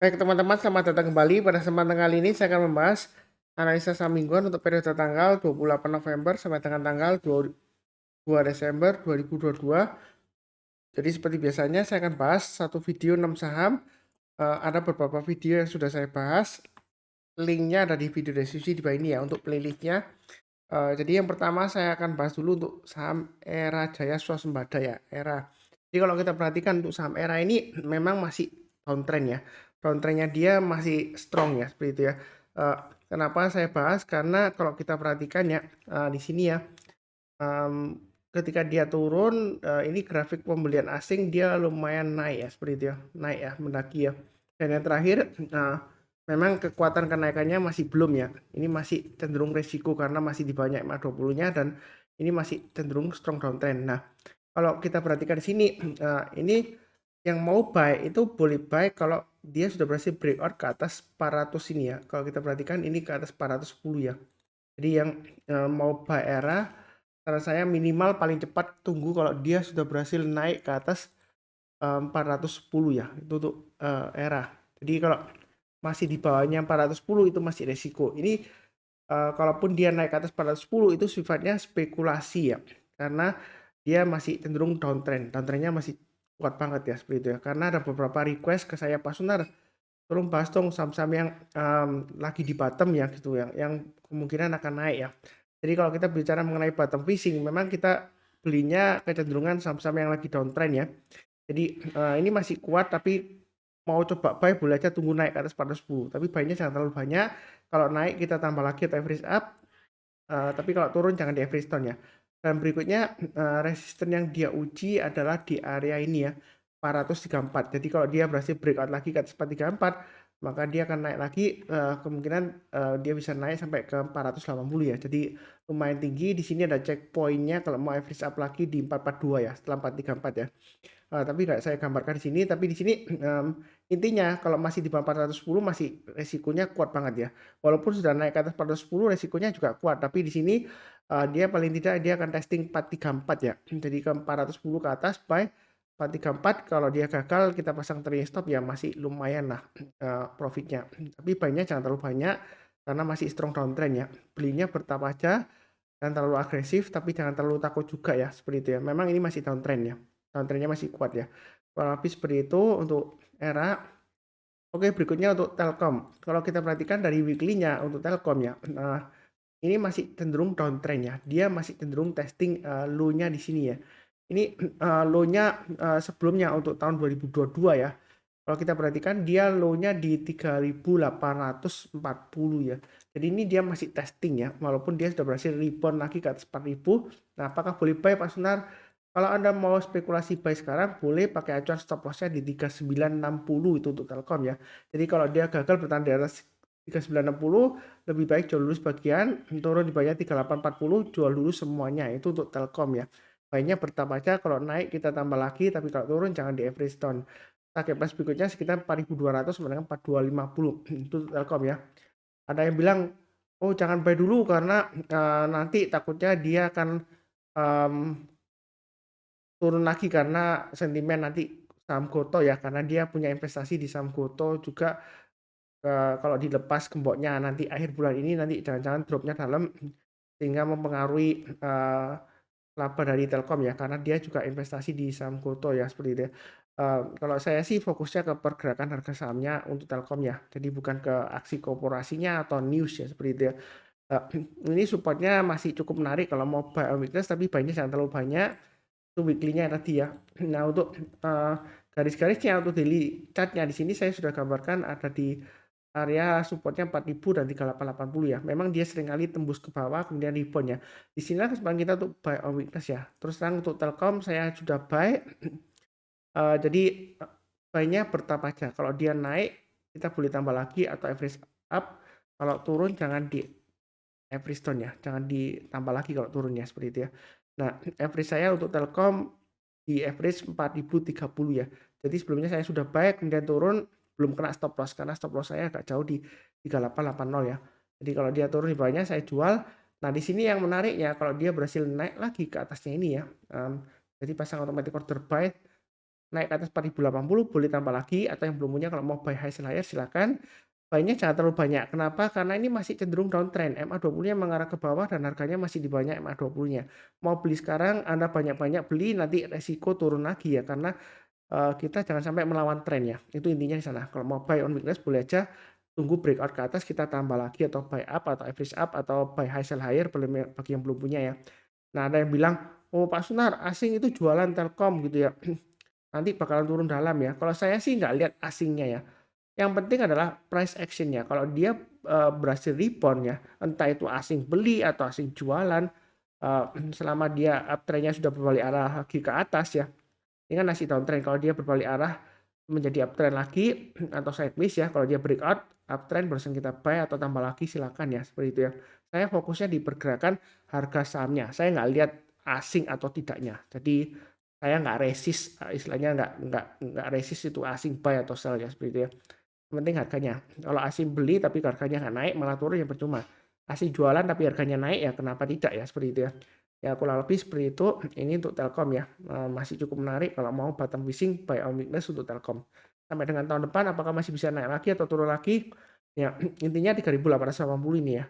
Baik teman-teman, selamat datang kembali. Pada kesempatan kali ini saya akan membahas analisa saham mingguan untuk periode tanggal 28 November sampai dengan tanggal 2 Desember 2022. Jadi seperti biasanya saya akan bahas satu video 6 saham. Ada beberapa video yang sudah saya bahas. Linknya ada di video deskripsi di bawah ini ya untuk playlistnya. Jadi yang pertama saya akan bahas dulu untuk saham Era Jaya Swasembada ya, Era. Jadi kalau kita perhatikan untuk saham Era ini memang masih downtrend ya. Downtrendnya dia masih strong ya seperti itu ya. Eh, Kenapa saya bahas? Karena kalau kita perhatikan ya di sini ya, ketika dia turun, ini grafik pembelian asing dia lumayan naik ya seperti itu ya, naik ya, mendaki ya. Dan yang terakhir, memang kekuatan kenaikannya masih belum ya. Ini masih cenderung resiko karena masih di banyak MA20-nya dan ini masih cenderung strong downtrend. Nah, kalau kita perhatikan di sini, ini yang mau buy itu boleh buy kalau dia sudah berhasil breakout ke atas 400 ini ya. Kalau kita perhatikan ini ke atas 410 ya. Jadi yang mau buy Era, saran saya minimal paling cepat tunggu kalau dia sudah berhasil naik ke atas 410 ya. Itu untuk Era. Jadi kalau masih di bawahnya 410 itu masih resiko. Ini kalaupun dia naik ke atas 410 itu sifatnya spekulasi ya. Karena dia masih cenderung downtrend. Downtrendnya masih kuat banget ya seperti itu ya. Karena ada beberapa request ke saya, Pak Sunar, tolong bahas dong saham-saham yang lagi di bottom ya gitu yang kemungkinan akan naik ya. Jadi kalau kita bicara mengenai bottom fishing, memang kita belinya kecenderungan saham-saham yang lagi downtrend ya. Jadi ini masih kuat tapi mau coba buy boleh aja, tunggu naik ke atas 410. Tapi buy-nya jangan terlalu banyak. Kalau naik kita tambah lagi atau average up. Tapi kalau turun jangan di average down ya. Dan berikutnya resisten yang dia uji adalah di area ini ya, 434. Jadi kalau dia berhasil breakout lagi ke atas 434, maka dia akan naik lagi, kemungkinan dia bisa naik sampai ke 480 ya. Jadi lumayan tinggi. Di sini ada checkpointnya kalau mau average up lagi di 442 ya, setelah 434 ya. Tapi nggak saya gambarkan di sini, tapi di sini intinya kalau masih di bawah 410 masih resikonya kuat banget ya. Walaupun sudah naik ke atas 410 resikonya juga kuat, tapi di sini dia paling tidak dia akan testing 434 ya. Jadi ke 410 ke atas buy, 434 kalau dia gagal kita pasang trailing stop ya masih lumayan lah profitnya. Tapi buy-nya jangan terlalu banyak karena masih strong downtrend ya. Belinya bertahap aja, jangan terlalu agresif tapi jangan terlalu takut juga ya seperti itu ya. Memang ini masih downtrend ya. Downtrendnya masih kuat ya. Kurang lebih seperti itu untuk Era. Oke, berikutnya untuk Telkom. Kalau kita perhatikan dari weekly-nya untuk Telkom ya, ini masih cenderung downtrend ya. Dia masih cenderung testing low-nya di sini ya. Ini low-nya sebelumnya untuk tahun 2022 ya. Kalau kita perhatikan dia low-nya di 3.840 ya. Jadi ini dia masih testing ya, walaupun dia sudah berhasil rebound lagi ke atas 4.000. Nah, apakah boleh buy Pak Sunar? Kalau Anda mau spekulasi buy sekarang, boleh pakai acuan stop loss-nya di 3960 itu untuk Telkom ya. Jadi kalau dia gagal bertahan di atas 3960, lebih baik jual dulu sebagian, turun di bawahnya 3840, jual dulu semuanya. Itu untuk Telkom ya. Buy-nya bertahap aja, kalau naik kita tambah lagi, tapi kalau turun jangan di average down. Target price berikutnya sekitar 4.200 sampai dengan 4.250 itu Telkom ya. Ada yang bilang, oh jangan buy dulu karena nanti takutnya dia akan um, turun lagi karena sentimen nanti saham Goto ya, karena dia punya investasi di saham Goto juga. Kalau dilepas gemboknya nanti akhir bulan ini, nanti jangan-jangan dropnya dalam sehingga mempengaruhi laba dari Telkom ya, karena dia juga investasi di saham Goto ya seperti itu ya. Kalau saya sih fokusnya ke pergerakan harga sahamnya untuk Telkom ya, jadi bukan ke aksi korporasinya atau news ya seperti itu ya. Ini supportnya masih cukup menarik kalau mau buy on weakness, tapi buy-nya jangan terlalu banyak. Itu weekly-nya tadi ya. Nah untuk garis-garisnya untuk daily chart-nya di sini saya sudah gambarkan ada di area supportnya 4000 dan 3880 ya. Memang dia seringkali tembus ke bawah kemudian rebound ya. Di sini kesempatan kita untuk buy on weakness ya. Terus terang untuk Telkom saya sudah buy. Jadi buy-nya bertahap aja. Kalau dia naik kita boleh tambah lagi atau average up. Kalau turun jangan di average down ya. Jangan ditambah lagi kalau turunnya seperti itu ya. Nah, average saya untuk Telkom di average 4030 ya. Jadi sebelumnya saya sudah buy kemudian turun, belum kena stop loss karena stop loss saya agak jauh di 3880 ya. Jadi kalau dia turun di bawahnya saya jual. Nah, di sini yang menariknya kalau dia berhasil naik lagi ke atasnya ini ya. Jadi pasang automatic order buy naik ke atas 4080 boleh tambah lagi, atau yang belum punya kalau mau buy high sell higher silakan. Buy-nya jangan terlalu banyak. Kenapa? Karena ini masih cenderung downtrend. MA20-nya mengarah ke bawah dan harganya masih di bawahnya MA20-nya. Mau beli sekarang, Anda banyak-banyak beli, nanti resiko turun lagi ya, karena kita jangan sampai melawan tren ya. Itu intinya di sana. Kalau mau buy on weakness boleh aja tunggu breakout ke atas kita tambah lagi, atau buy up atau average up atau buy high sell higher bagi yang belum punya ya. Nah, ada yang bilang, "Oh, Pak Sunar, asing itu jualan Telkom gitu ya. Nanti bakalan turun dalam ya." Kalau saya sih nggak lihat asingnya ya. Yang penting adalah price action-nya. Kalau dia berhasil rebound ya, entah itu asing beli atau asing jualan, selama dia uptrend-nya sudah berbalik arah lagi ke atas ya, ini kan masih downtrend. Kalau dia berbalik arah menjadi uptrend lagi atau sideways ya, kalau dia breakout uptrend barusan kita buy atau tambah lagi silakan ya, seperti itu ya. Saya fokusnya di pergerakan harga sahamnya. Saya nggak lihat asing atau tidaknya. Jadi saya nggak resist, istilahnya nggak resist itu asing buy atau sell ya, seperti itu ya. Yang penting harganya. Kalau asing beli tapi harganya nggak naik malah turun ya percuma. Asing jualan tapi harganya naik ya kenapa tidak ya, seperti itu ya. Ya kurang lebih seperti itu. Ini untuk Telkom ya. Masih cukup menarik kalau mau bottom fishing buy on weakness untuk Telkom. Sampai dengan tahun depan apakah masih bisa naik lagi atau turun lagi? Ya intinya 3.880 ini ya.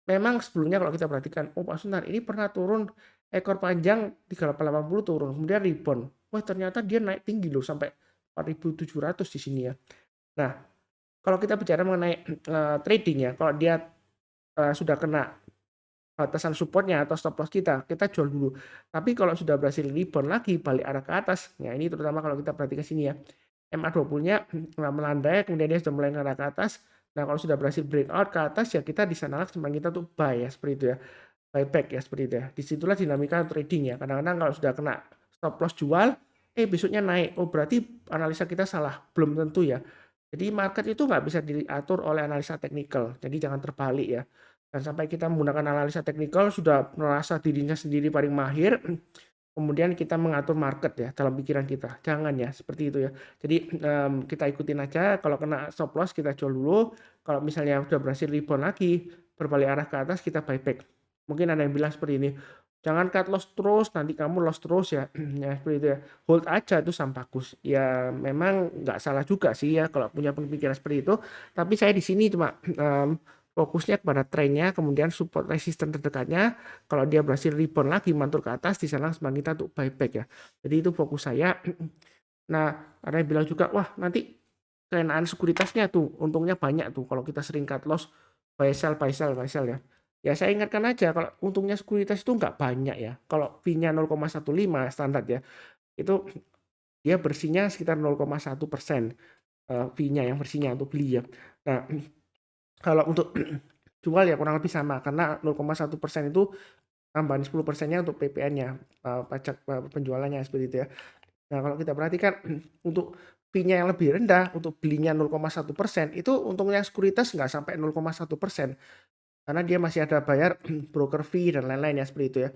Memang sebelumnya kalau kita perhatikan, oh Pak Sunar ini pernah turun ekor panjang 3.880 turun, kemudian rebound. Wah ternyata dia naik tinggi loh sampai 4.700 di sini ya. Nah, kalau kita bicara mengenai trading ya, kalau dia sudah kena batasan supportnya atau stop loss kita jual dulu. Tapi kalau sudah berhasil rebound lagi balik arah ke atas, ya ini terutama kalau kita perhatikan sini ya, MA20-nya melandai, kemudian dia sudah mulai ngarah ke atas. Nah kalau sudah berhasil breakout ke atas ya kita di sana kesempatan kita untuk buy ya, seperti itu ya, buyback ya, seperti itu ya. Disitulah dinamika trading ya. Kadang-kadang kalau sudah kena stop loss jual, besoknya naik. Oh berarti analisa kita salah, belum tentu ya. Jadi market itu nggak bisa diatur oleh analisa teknikal. Jadi jangan terbalik ya. Dan sampai kita menggunakan analisa teknikal sudah merasa dirinya sendiri paling mahir, kemudian kita mengatur market ya dalam pikiran kita. Jangan ya, seperti itu ya. Jadi kita ikutin aja, kalau kena stop loss kita jual dulu. Kalau misalnya sudah berhasil rebound lagi, berbalik arah ke atas kita buyback. Mungkin ada yang bilang seperti ini, jangan cut loss terus, nanti kamu loss terus ya. Ya seperti itu ya. Hold aja itu saham bagus. Ya memang nggak salah juga sih ya kalau punya pemikiran seperti itu. Tapi saya di sini cuma fokusnya kepada trennya, kemudian support resisten terdekatnya. Kalau dia berhasil rebound lagi mantul ke atas, di sana semangat kita untuk buyback ya. Jadi itu fokus saya. Nah, ada yang bilang juga, wah nanti kenaan sekuritasnya tuh, untungnya banyak tuh kalau kita sering cut loss, buy sell, buy sell, buy sell ya. Ya saya ingatkan aja kalau untungnya sekuritas itu nggak banyak ya. Kalau fee-nya 0,15 standar ya, itu dia bersihnya sekitar 0,1% fee-nya yang bersihnya untuk beli ya. Nah, kalau untuk jual ya kurang lebih sama karena 0,1% itu tambahan 10%-nya untuk PPN-nya, pajak penjualannya seperti itu ya. Nah, kalau kita perhatikan untuk fee-nya yang lebih rendah untuk belinya 0,1% itu untungnya sekuritas nggak sampai 0,1% karena dia masih ada bayar broker fee dan lain-lain ya seperti itu ya.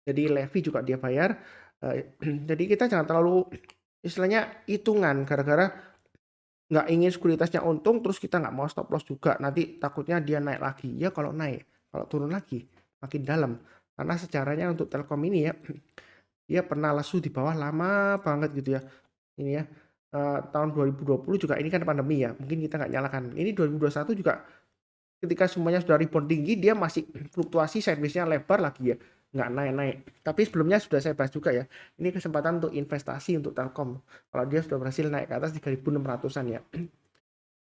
Jadi levy juga dia bayar. Jadi kita jangan terlalu istilahnya hitungan gara-gara nggak ingin sekuritasnya untung terus kita nggak mau stop loss juga, nanti takutnya dia naik lagi. Ya kalau naik, kalau turun lagi makin dalam. Karena sejarahnya untuk Telkom ini ya, dia pernah lesu di bawah lama banget gitu ya. Ini ya, tahun 2020 juga ini kan pandemi ya, mungkin kita nggak nyalakan. Ini 2021 juga ketika semuanya sudah rebound tinggi, dia masih fluktuasi sideways-nya lebar lagi ya, nggak naik-naik. Tapi sebelumnya sudah saya bahas juga ya, ini kesempatan untuk investasi untuk Telkom. Kalau dia sudah berhasil naik ke atas 3.600-an ya.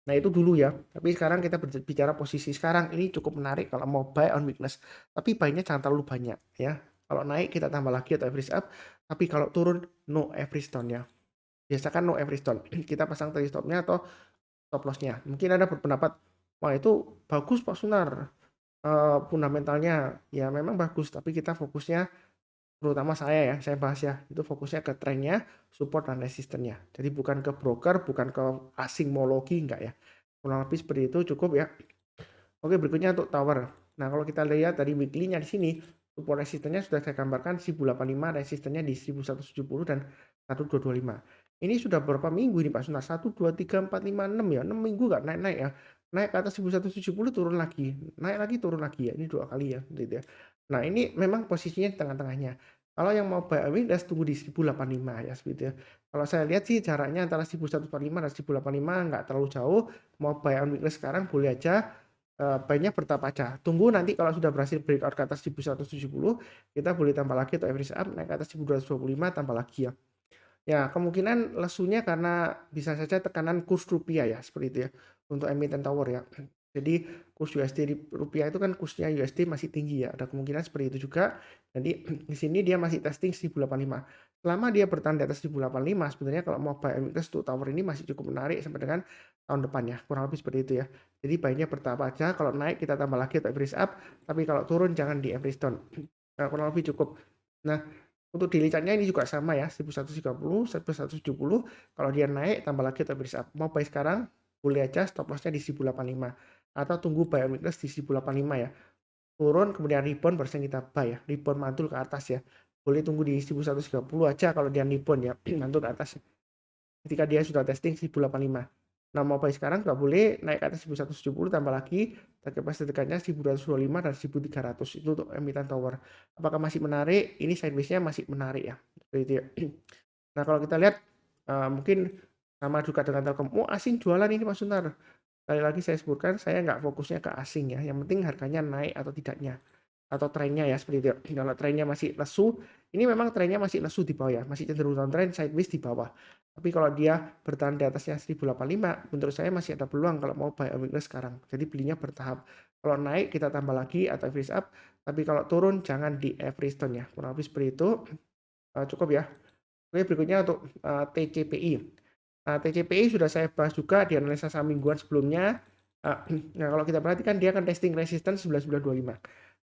Nah itu dulu ya, tapi sekarang kita bicara posisi sekarang, ini cukup menarik kalau mau buy on weakness. Tapi buy-nya jangan terlalu banyak ya. Kalau naik kita tambah lagi atau average up, tapi kalau turun no average down ya. Biasakan no average down. Kita pasang trade stop-nya atau stop loss-nya. Mungkin ada berpendapat, wah itu bagus Pak Sunar, fundamentalnya ya memang bagus, tapi kita fokusnya terutama saya bahas ya, itu fokusnya ke trennya, support dan resistennya. Jadi bukan ke broker, bukan ke asingmologi, enggak ya. Kurang lebih seperti itu cukup ya. Oke, berikutnya untuk tower. Nah, kalau kita lihat dari weekly-nya di sini, support resistennya sudah saya gambarkan 1085, resistennya di 1170 dan 1225. Ini sudah berapa minggu ini Pak Sunar? 1, 2, 3, 4, 5, 6 ya. 6 minggu enggak naik-naik ya. Naik ke atas 1170 turun lagi. Naik lagi turun lagi ya. Ini 2 kali ya, gitu ya. Nah, ini memang posisinya di tengah-tengahnya. Kalau yang mau buy weakness tunggu di 1085 ya seperti itu ya. Kalau saya lihat sih jaraknya antara 1145 dan 1085 nggak terlalu jauh. Mau buy on weakness sekarang boleh aja, buy-nya bertahap aja. Tunggu nanti kalau sudah berhasil breakout ke atas 1170, kita boleh tambah lagi atau average up naik ke atas 1225 tambah lagi ya. Ya, kemungkinan lesunya karena bisa saja tekanan kurs rupiah ya, seperti itu ya, untuk emiten tower ya. Jadi kurs USD rupiah itu kan kursnya USD masih tinggi ya, ada kemungkinan seperti itu juga. Jadi di sini dia masih testing 1085. Selama dia bertahan di atas 1085, sebenarnya kalau mau buy emiten untuk tower ini masih cukup menarik sampai dengan tahun depan ya, kurang lebih seperti itu ya. Jadi buy-nya bertahap aja, kalau naik kita tambah lagi atau average up, tapi kalau turun jangan di average down. Nah, kurang lebih cukup. Nah, untuk daily chart-nya ini juga sama ya, 1130, 1170. Kalau dia naik, tambah lagi atau average up. Mau buy sekarang, boleh aja stop loss-nya di 1085. Atau tunggu buy on weakness di 1085 ya. Turun, kemudian rebound, barusan kita buy ya. Rebound mantul ke atas ya. Boleh tunggu di 1130 aja kalau dia rebound ya, mantul ke atas. Ketika dia sudah testing 1085. Nah, mau buy sekarang nggak boleh naik ke atas 1170 tambah lagi target price dekatnya 1225 dan 1300 itu untuk emiten tower. Apakah masih menarik? Ini sideways-nya masih menarik ya. Seperti itu ya. Nah, kalau kita lihat mungkin sama juga dengan Telkom. Oh, asing jualan ini Mas Suntar. Sekali lagi saya sebutkan saya nggak fokusnya ke asing ya. Yang penting harganya naik atau tidaknya atau trennya ya seperti itu. Kalau trennya masih lesu, ini memang trennya masih lesu di bawah ya, masih cenderung downtrend sideways di bawah. Tapi kalau dia bertahan di atasnya 1085, menurut saya masih ada peluang kalau mau buy on weakness sekarang. Jadi belinya bertahap. Kalau naik kita tambah lagi atau average up, tapi kalau turun jangan di average down ya. Kurang lebih seperti itu. Cukup ya. Oke, berikutnya untuk TCPI. Nah, TCPI sudah saya bahas juga di analisa saham mingguan sebelumnya. Nah, kalau kita perhatikan dia akan testing resistance 1925.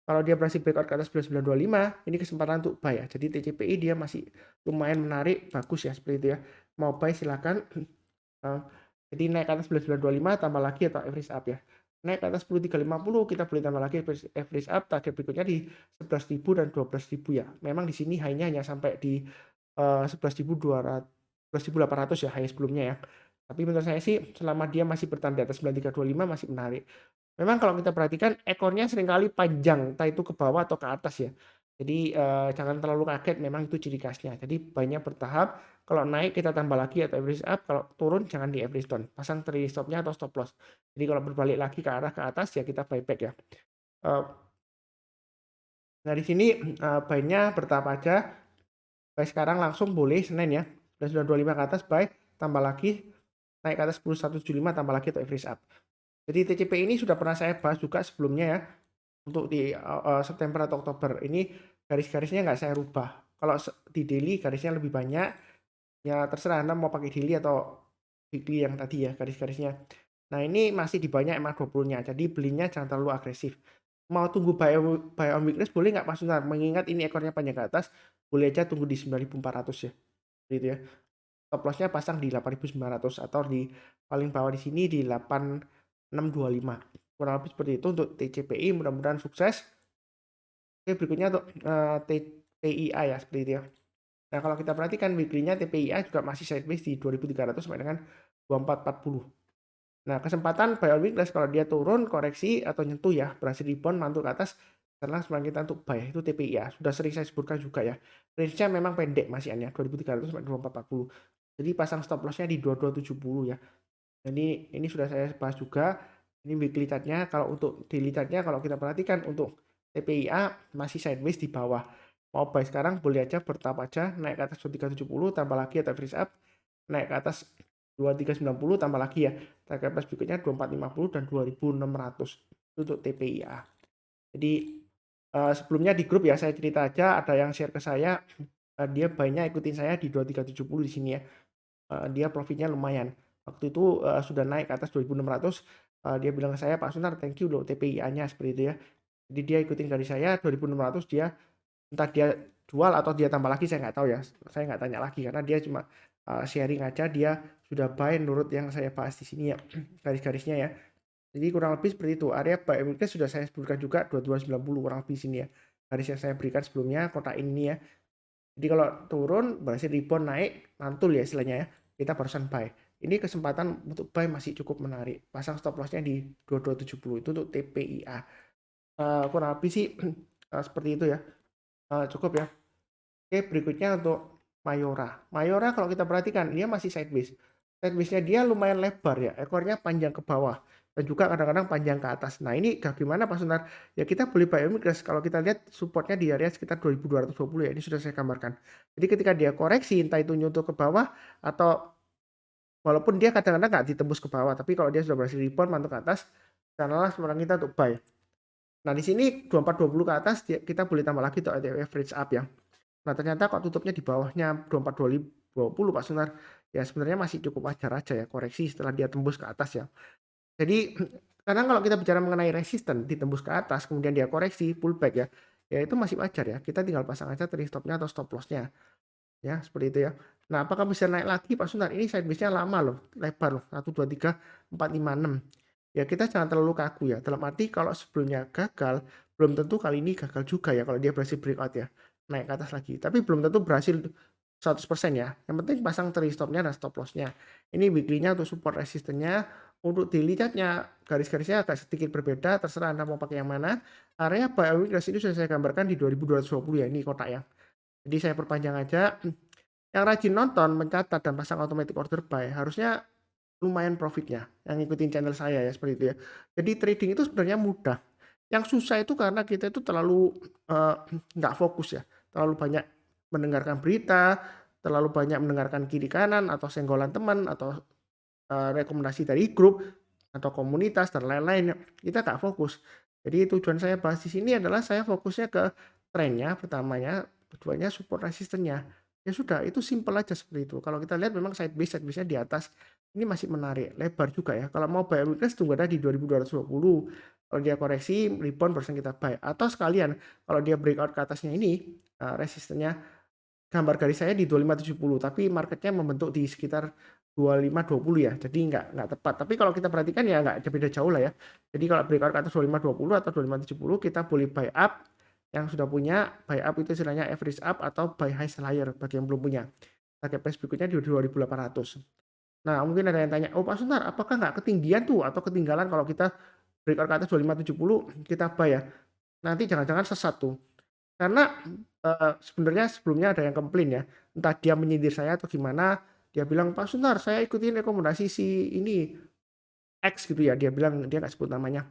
Kalau dia berhasil breakout ke atas 1925, ini kesempatan untuk buy ya. Jadi TCPI dia masih lumayan menarik, bagus ya seperti itu ya. Mau buy silakan. Jadi naik ke atas 1925 tambah lagi atau average up ya. Naik ke atas 10350 kita boleh tambah lagi average up, target berikutnya di 11.000 dan 12.000 ya. Memang di sini high-nya hanya sampai di 11.200 11.800 ya high sebelumnya ya. Tapi menurut saya sih selama dia masih bertahan di atas 9325 masih menarik. Memang kalau kita perhatikan ekornya seringkali panjang, entah itu ke bawah atau ke atas ya. Jadi jangan terlalu kaget, memang itu ciri khasnya. Jadi banyak bertahap, kalau naik kita tambah lagi atau average up, kalau turun jangan di average down. Pasang trailing stop-nya atau stop loss. Jadi kalau berbalik lagi ke arah ke atas ya kita buyback ya. Eh, nah di sini buy-nya bertahap aja. Buy sekarang langsung boleh Senin ya. Sudah 25 ke atas buy, tambah lagi naik ke atas 1175 tambah lagi atau average up. Jadi TCP ini sudah pernah saya bahas juga sebelumnya ya, untuk di September atau Oktober. Ini garis-garisnya nggak saya rubah. Kalau di daily garisnya lebih banyak, ya terserah Anda mau pakai daily atau weekly yang tadi ya garis-garisnya. Nah ini masih di banyak MA20-nya, jadi belinya jangan terlalu agresif. Mau tunggu buy on weakness boleh nggak Mas Sunar? Mengingat ini ekornya panjang ke atas, boleh aja tunggu di 9.400 ya. Gitu ya. Stop loss-nya pasang di 8.900 atau di paling bawah di sini di 8625. Kurang lebih seperti itu untuk TCPI, mudah-mudahan sukses. Oke, berikutnya untuk TPIA ya seperti itu ya. Nah, kalau kita perhatikan weekly-nya TPIA juga masih sideways di 2300 sampai dengan 2440. Nah, kesempatan buy on weakness kalau dia turun, koreksi atau nyentuh ya, berhasil rebound, mantul ke atas, setelah semangat kita untuk buy, itu TPIA. Sudah sering saya sebutkan juga ya. Range-nya memang pendek masih ya, 2300 sampai 2440. Jadi pasang stop loss-nya di 2270 ya. Ini sudah saya bahas juga. Ini weekly chart-nya. Kalau untuk daily chart-nya kalau kita perhatikan untuk TPIA masih sideways di bawah. Mau buy sekarang boleh aja bertahap aja naik ke atas 2370 tambah lagi atau average up naik ke atas 2390 tambah lagi ya. Target price berikutnya 2450 dan 2600 untuk TPIA. Jadi sebelumnya di grup ya saya cerita aja ada yang share ke saya dia buy-nya ikutin saya di 2370 di sini ya. Dia profitnya lumayan. Waktu itu sudah naik ke atas 2600, dia bilang ke saya, "Pak Sunar, thank you loh TPIA-nya," seperti itu ya. Jadi dia ikutin dari saya 2600 dia entah dia jual atau dia tambah lagi saya nggak tahu ya. Saya nggak tanya lagi karena dia cuma sharing aja dia sudah buy menurut yang saya bahas di sini ya garis-garisnya ya. Jadi kurang lebih seperti itu. Area buy weakness sudah saya sebutkan juga 2290 kurang lebih sini ya. Garis yang saya berikan sebelumnya kotak ini ya. Jadi kalau turun berhasil rebound naik mantul ya istilahnya ya. Kita barusan buy. Ini kesempatan untuk buy masih cukup menarik. Pasang stop loss-nya di 2270 itu untuk TPIA. Kurang lebih sih seperti itu ya. Cukup ya. Oke, berikutnya untuk Mayora kalau kita perhatikan dia masih sideways. Sideways-nya dia lumayan lebar ya, ekornya panjang ke bawah dan juga kadang-kadang panjang ke atas. Nah, ini bagaimana Pak Sunar? Ya kita beli buy on weakness kalau kita lihat supportnya di area sekitar 2220 ya, ini sudah saya gambarkan. Jadi ketika dia koreksi entah itu nyuntuk ke bawah atau walaupun dia kadang-kadang nggak ditembus ke bawah, tapi kalau dia sudah berhasil rebound mantuk ke atas, sanalah sekarang kita untuk buy. Nah, di sini 2420 ke atas kita boleh tambah lagi untuk average up ya. Nah, ternyata kok tutupnya di bawahnya 2420 Pak Sunar. Ya sebenarnya masih cukup wajar aja ya koreksi setelah dia tembus ke atas ya. Jadi kadang kalau kita bicara mengenai resisten ditembus ke atas kemudian dia koreksi pullback ya, ya itu masih wajar ya. Kita tinggal pasang aja trailing stopnya atau stop lossnya ya seperti itu ya. Nah, apakah bisa naik lagi Pak Sunar? Ini sideways-nya lama loh, lebar loh, 1 2 3 4 5 6. Ya kita jangan terlalu kaku ya. Dalam arti kalau sebelumnya gagal, belum tentu kali ini gagal juga ya kalau dia berhasil breakout ya. Naik ke atas lagi. Tapi belum tentu berhasil 100% ya. Yang penting pasang trailing stop-nya dan stop loss-nya. Ini weekly-nya untuk support resistennya. Untuk daily chart-nya garis-garisnya agak sedikit berbeda, terserah Anda mau pakai yang mana. Area buy on weakness ini sudah saya gambarkan di 2220 ya, ini kotak ya. Jadi saya perpanjang aja. Yang rajin nonton, mencatat dan pasang automatic order buy harusnya lumayan profitnya. Yang ngikutin channel saya ya seperti itu ya. Jadi trading itu sebenarnya mudah. Yang susah itu karena kita itu terlalu nggak fokus ya. Terlalu banyak mendengarkan berita, terlalu banyak mendengarkan kiri kanan atau senggolan teman atau rekomendasi dari grup atau komunitas dan lain-lain. Kita nggak fokus. Jadi tujuan saya bahas di sini adalah saya fokusnya ke trennya pertamanya, keduanya support resistennya. Ya sudah, itu simple aja seperti itu. Kalau kita lihat memang sideways-nya di atas ini masih menarik, lebar juga ya. Kalau mau buy weakness tunggu ada di 2220. Kalau dia koreksi, rebound barusan kita buy. Atau sekalian kalau dia breakout ke atasnya ini, resistennya gambar garis saya di 2570, tapi marketnya membentuk di sekitar 2520 ya. Jadi nggak tepat. Tapi kalau kita perhatikan ya nggak ada beda jauh lah ya. Jadi kalau breakout ke atas 2520 atau 2570 kita boleh buy up. Yang sudah punya buy up itu istilahnya average up atau buy high sell higher bagi yang belum punya. Target price berikutnya di 2800. Nah, mungkin ada yang tanya, oh Pak Sunar, apakah nggak ketinggian tuh atau ketinggalan kalau kita breakout ke atas 2570 kita buy ya? Nanti jangan-jangan sesat tuh. Karena sebenarnya sebelumnya ada yang komplain ya, entah dia menyindir saya atau gimana, dia bilang, "Pak Sunar, saya ikutin rekomendasi si ini, X," gitu ya, dia bilang, dia nggak sebut namanya.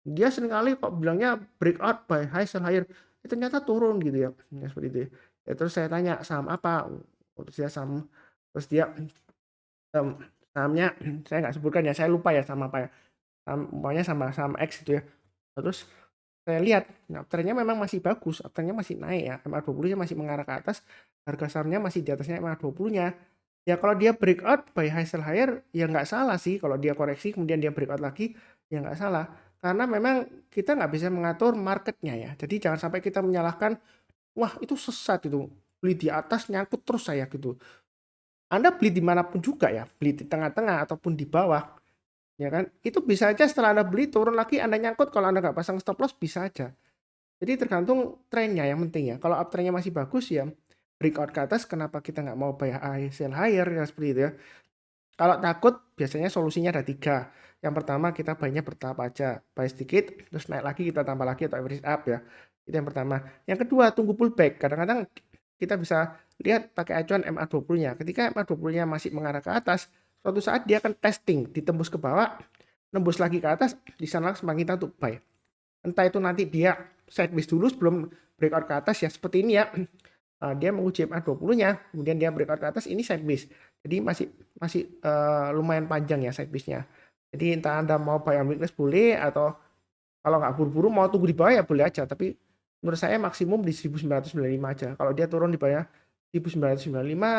Dia seringkali kok bilangnya breakout buy high sell higher, ternyata turun gitu ya, ya seperti itu ya. Ya terus saya tanya, "Saham apa?" Terus dia, mmm, sahamnya saya nggak sebutkan ya, saya lupa ya saham apa ya, pokoknya sama saham X gitu ya. Terus saya lihat, nah trennya memang masih bagus, trennya masih naik ya, MA20-nya masih mengarah ke atas, harga sahamnya masih di atasnya MA20-nya. Ya kalau dia breakout buy high sell higher, ya nggak salah sih kalau dia koreksi kemudian dia breakout lagi, ya nggak salah. Karena memang kita nggak bisa mengatur marketnya ya. Jadi jangan sampai kita menyalahkan, wah itu sesat itu, beli di atas nyangkut terus saya gitu. Anda beli dimanapun juga ya, beli di tengah-tengah ataupun di bawah, ya kan? Itu bisa aja setelah Anda beli turun lagi Anda nyangkut kalau Anda nggak pasang stop loss bisa aja. Jadi tergantung trennya yang penting ya. Kalau uptrendnya masih bagus ya breakout ke atas kenapa kita nggak mau buy high sell higher ya seperti itu ya. Kalau takut biasanya solusinya ada 3. Yang pertama kita buy-nya bertahap aja. Buy sedikit terus naik lagi kita tambah lagi atau average up ya. Itu yang pertama. Yang kedua tunggu pullback. Kadang-kadang kita bisa lihat pakai acuan MA20-nya. Ketika MA20-nya masih mengarah ke atas, suatu saat dia akan testing, ditembus ke bawah, nembus lagi ke atas, di sana semakin kita untuk buy. Entah itu nanti dia sideways dulu sebelum breakout ke atas ya seperti ini ya. Dia menguji MA20-nya, kemudian dia breakout ke atas ini sideways. Jadi masih lumayan panjang ya sideways-nya. Jadi entah Anda mau buy on weakness boleh atau kalau nggak buru-buru mau tunggu di bawah ya boleh aja. Tapi menurut saya maksimum di 1995 aja. Kalau dia turun di bawah 1995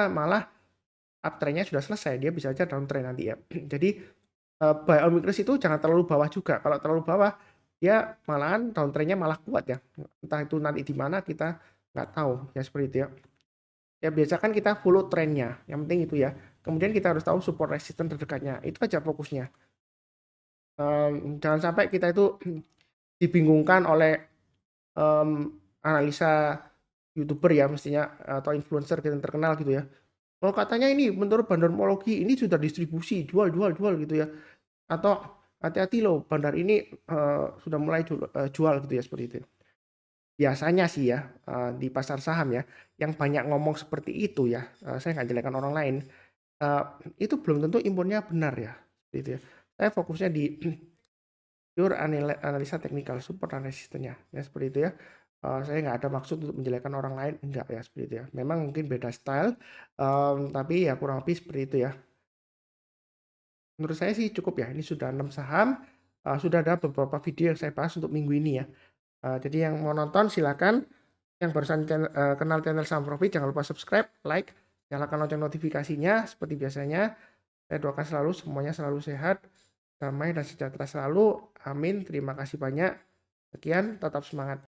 malah uptrendnya sudah selesai. Dia bisa aja downtrend nanti ya. Jadi buy on weakness itu jangan terlalu bawah juga. Kalau terlalu bawah dia malahan downtrendnya malah kuat ya. Entah itu nanti di mana kita nggak tahu ya seperti itu ya. Ya biasa kan kita follow trennya. Yang penting itu ya. Kemudian kita harus tahu support resistance terdekatnya. Itu aja fokusnya. Jangan sampai kita itu dibingungkan oleh analisa YouTuber ya mestinya atau influencer yang terkenal gitu ya. Oh katanya ini menurut bandarmologi ini sudah distribusi jual gitu ya. Atau hati-hati loh bandar ini sudah mulai jual gitu ya seperti itu. biasanya sih ya, di pasar saham ya, yang banyak ngomong seperti itu ya, saya nggak jelekkan orang lain, eee, itu belum tentu infonya benar ya, seperti itu ya. Saya fokusnya di pure analisa teknikal, support dan resistennya, ya seperti itu ya. Saya nggak ada maksud untuk menjelekkan orang lain, enggak ya, seperti itu ya. Memang mungkin beda style, tapi ya kurang lebih seperti itu ya. Menurut saya sih cukup ya, ini sudah 6 saham, sudah ada beberapa video yang saya bahas untuk minggu ini ya. Jadi yang mau nonton silakan, yang barusan kenal channel Saham Profit jangan lupa subscribe, like, nyalakan lonceng notifikasinya seperti biasanya. Saya doakan selalu semuanya selalu sehat, damai dan sejahtera selalu. Amin. Terima kasih banyak. Sekian, tetap semangat.